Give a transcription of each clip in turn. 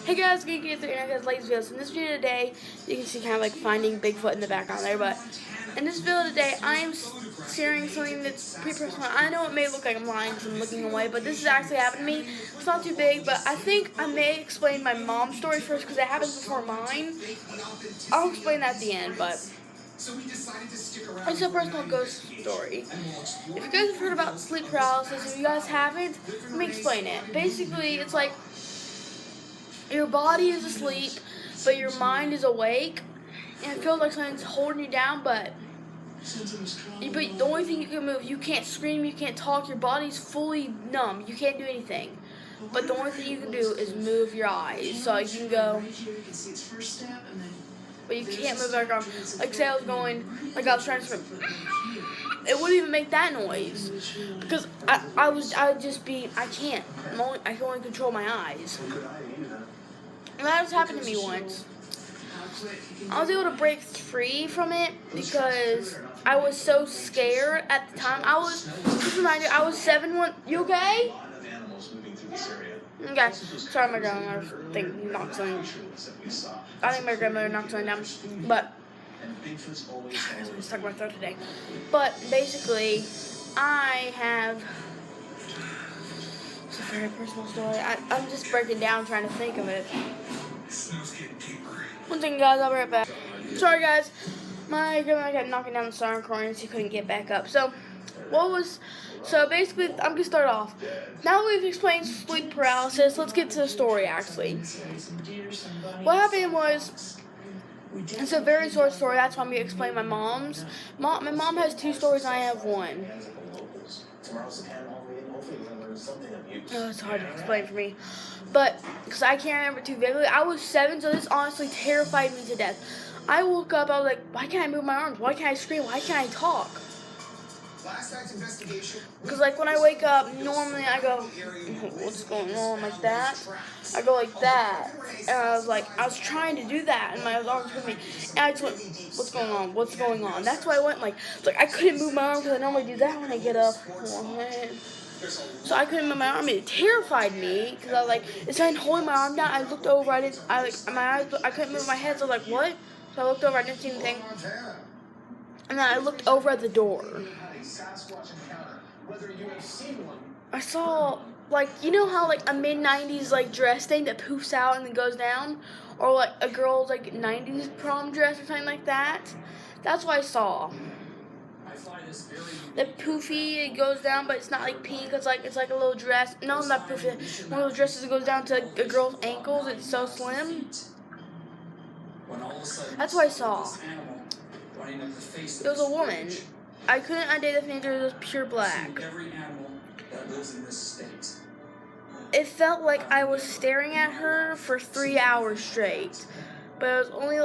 Hey guys, good to get through Internet guys, Ladies videos. In this video today, you can see kind of like finding Bigfoot in the background there, but in this video today, I am sharing something that's pretty personal. I know it may look like I'm lying because I'm looking away, but this has actually happened to me. It's not too big, but I think I may explain my mom's story first because it happens before mine. I'll explain that at the end, but it's a personal ghost story. If you guys have heard about sleep paralysis, if you guys haven't, let me explain it. Basically, it's like your body is asleep, but your mind is awake, and it feels like something's holding you down, but the only thing you can move, you can't scream, you can't talk, your body's fully numb, you can't do anything. But the only thing you can do is move your eyes, so you can go, but you can't move your arm. Like say I was going, like I was trying to scream, it wouldn't even make that noise, because I would just be, I can't, I can only control my eyes. And that has happened to me once. I was able to break free from it because I was so scared at the time. Just remind you, I was 7 one. You okay? Okay. Sorry, my grandmother knocked something. I think my grandmother knocked something down. But I'm stuck in my throat today. But basically, I have. It's a very personal story. I'm just breaking down trying to think of it. One thing, guys, I'll be right back. Sorry, guys. My grandma got knocking down the siren cord and she couldn't get back up. So basically, I'm going to start off. Now that we've explained sleep paralysis, let's get to the story, actually. What happened was, it's a very short story. That's why I'm going to explain my mom's. My mom has 2 stories and I have 1. Oh, it's hard to explain for me. But, because I can't remember too vividly, I was 7, so this honestly terrified me to death. I woke up, I was like, why can't I move my arms? Why can't I scream? Why can't I talk? Because, like, when I wake up, normally I go, what's going on, like that? I go like that. And I was trying to do that, and my arms hurt me. And I just went, what's going on? What's going on? That's why I went, I couldn't move my arms because I normally do that when I get up. So I couldn't move my arm. It terrified me because it started holding my arm down. I looked over. I couldn't move my head. So I was like, what? So I looked over. I didn't see anything. And then I looked over at the door. I saw, you know how, a mid-90s, dress thing that poofs out and then goes down? Or, a girl's, 90s prom dress or something like that? That's what I saw. The poofy, it goes down, but it's not pink. It's like a little dress. No, not poofy. One of those dresses that goes down to a girl's ankles. It's so slim. That's what I saw. It was a woman. I couldn't identify the it was pure black. It felt like I was staring at her for 3 hours straight. But it was only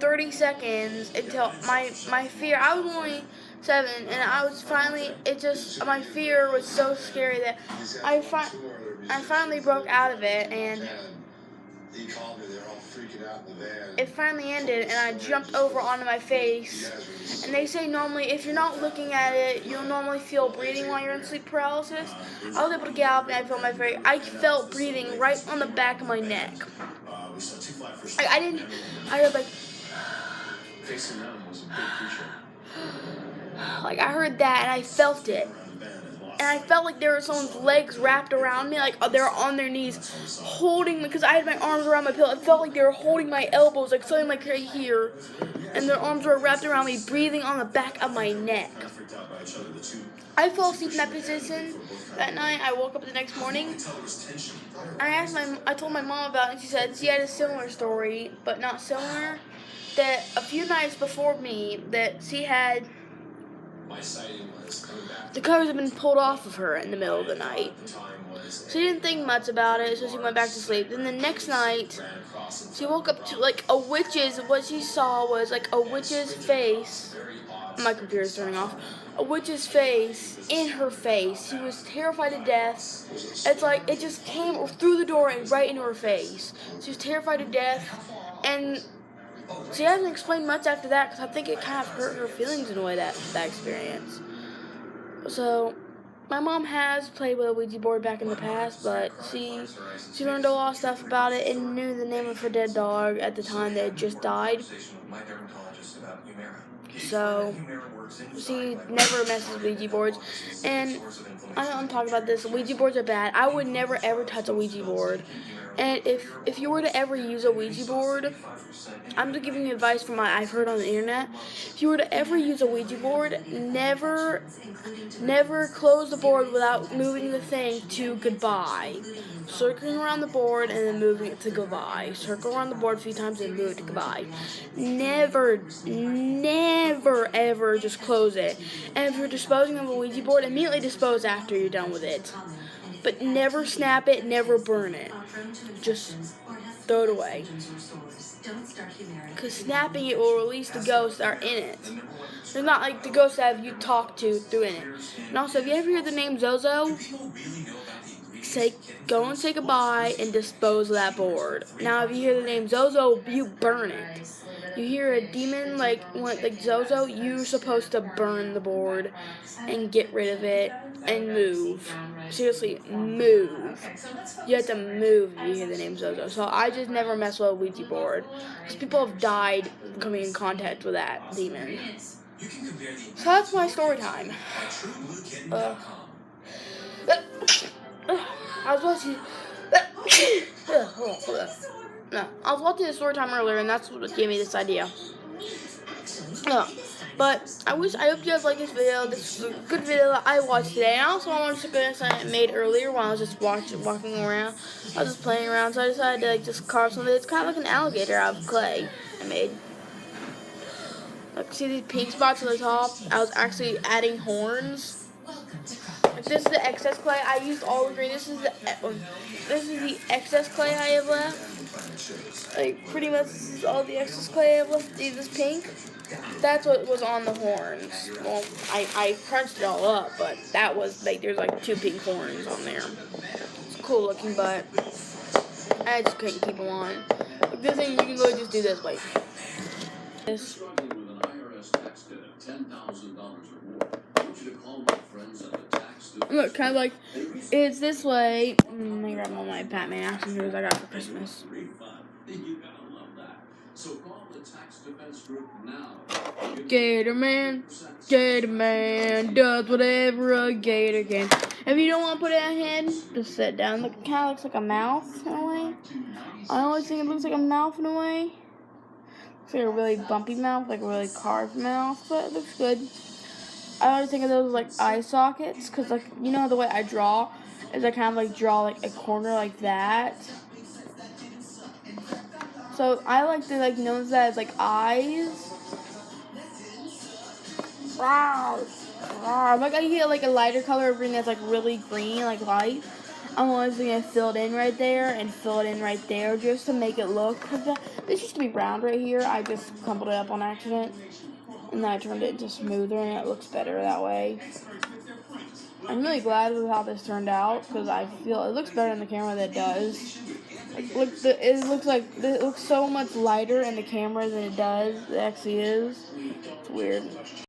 30 seconds until my fear, I was only 7, and I was finally, my fear was so scary that I finally broke out of it, and it finally ended, and I jumped over onto my face. And they say normally, if you're not looking at it, you'll normally feel breathing while you're in sleep paralysis. I was able to get up, and I felt breathing right on the back of my neck. I heard that, and I felt it. And I felt like there were someone's legs wrapped around me, they were on their knees, holding me, because I had my arms around my pillow. It felt like they were holding my elbows, something right here, and their arms were wrapped around me, breathing on the back of my neck. I fell asleep in that position that night. I woke up the next morning. I told my mom about it, and she said she had a similar story, but not similar, that a few nights before me, that she had the covers had been pulled off of her in the middle of the night. She didn't think much about it, so she went back to sleep. Then the next night, she woke up to what she saw was a witch's face. My computer's turning off. A witch's face in her face. She was terrified to death. It's it just came through the door and right into her face. She was terrified to death, and she hasn't explained much after that because I think it kind of hurt her feelings in a way, that experience. So, my mom has played with a Ouija board back in the past, but she learned a lot of stuff about it and knew the name of her dead dog at the time that had just died. So she never messes with Ouija boards. And I know I'm talking about this. Ouija boards are bad. I would never ever touch a Ouija board. And if you were to ever use a Ouija board, I'm just giving you advice from what I've heard on the internet. If you were to ever use a Ouija board, never close the board without moving the thing to goodbye. Circling around the board and then moving it to goodbye. Circle around the board a few times and move it to goodbye. Never ever just close it. And if you're disposing of a Ouija board, immediately dispose after you're done with it. But never snap it, never burn it. Just throw it away. Because snapping it will release the ghosts that are in it. They're not like the ghosts that you talk to through in it. And also, if you ever hear the name Zozo, go and say goodbye and dispose of that board. Now, if you hear the name Zozo, you burn it. You hear a demon like Zozo, you're supposed to burn the board and get rid of it and move. Seriously, move. You have to move if you hear the name Zozo. So I just never mess with a Ouija board because people have died coming in contact with that demon. So that's my story time. I was watching. No, I was watching the story time earlier, and that's what gave me this idea. But I hope you guys like this video. This is a good video that I watched today. And I also wanted to show you guys something I made earlier while I was just walking around. I was just playing around, so I decided to just carve something. It's kind of like an alligator out of clay I made. Like, see these pink spots on the top? I was actually adding horns. Like, this is the excess clay. I used all the green. This is the excess clay I have left. Like, pretty much this is all the excess clay I have left. See this pink? That's what was on the horns. Well, I crunched it all up, but that was like there's like 2 pink horns on there. It's cool looking, but I just couldn't keep them on. Like, this thing you can really just do this like this. Look, kind of like it's this way. Let me grab all my Batman action figures I got for Christmas. Gator Man does whatever a gator can. If you don't want to put it on head, just sit down. Look, it kind of looks like a mouth in a way. I always think it looks like a mouth in a way. Looks like a really bumpy mouth, like a really carved mouth, but it looks good. I always think of those like eye sockets, because like, you know the way I draw is I kind of like draw like a corner like that. So I like to like notice that as like eyes. Wow. Like I get like a lighter color of green that's like really green, like light. I'm always gonna fill it in right there and fill it in right there just to make it look. This used to be round right here. I just crumpled it up on accident. And then I turned it into smoother, and it looks better that way. I'm really glad with how this turned out, because I feel it looks better in the camera than it does. Like, look, it looks so much lighter in the camera than it actually is. It's weird.